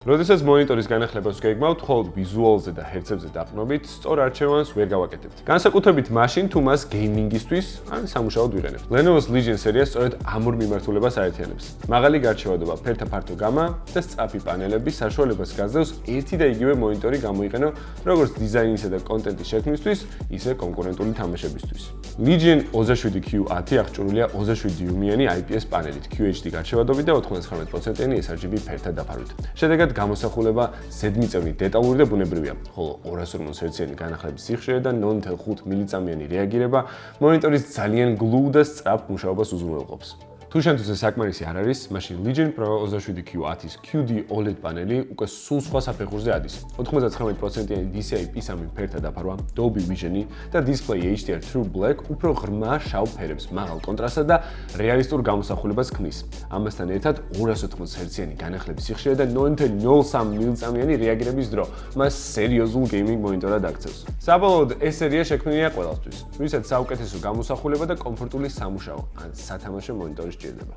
როდესაც მონიტორის განახლებას გეგმავთ, მხოლოდ ვიზუალზე და ჰერცებზე დაყრდნობით, სწორ არჩევანს ვერ გავაკეთებთ. განსაკუთრებით მაშინ, თუ მას გეიმინგისთვის ან სამუშაოდ ვიყენებთ. Lenovo's Legion სერია სწორედ ამ ორ მიმართულებას აერთიანებს. მაღალი გარჩევადობა, ფერთა ფართო გამა და სწრაფი პანელები საშუალებას გაძლევს ერთი და იგივე მონიტორი გამოიყენო როგორც დიზაინისა და კონტენტის შექმნისთვის, ისე კონკურენტული თამაშებისთვის. Legion 27Q10 აღჭურვილია 27 დიუმიანი IPS პანელით, QHD გარჩევადობით და 99%-იანი sRGB ფერთა დაფარვით. შედეგად გამოსახულება ზედმიწევნით დეტალური და ბუნებრივია, ხოლო 240 Hz-იანი განახლების სიხშირე და 0.5 მილიწამიანი რეაგირება მონიტორის ძალიან გლუვ და სწრაფ მუშაობას უზრუნველყოფს. თუ შენთვის ეს საკმარისი არ არის, მაშინ Legion Pro 27Q10-ის QD OLED პანელი უკვე სულ სხვა საფეხურზე ადის. 99%-იანი DCI P3 ფერთა დაფარვა, Dolby Vision-ი და Display HDR True Black უფრო ღრმა შავ ფერებს, მაღალ კონტრასტსა და რეალისტურ გამოსახულებას ქმნის. ამასთან ერთად 280 Hz-იანი განახლების სიხშირე და 0.03 მილიწამიანი რეაგირების დრო მას სერიოზულ გეიმინგ მონიტორად აქცევს. საბოლოოდ ეს სერია შექმნილია ყველასთვის, ვისაც საუკეთესო გამოსახულება და კომფორტული სამუშაო ან სათამაშო მონიტორი სჭირდება.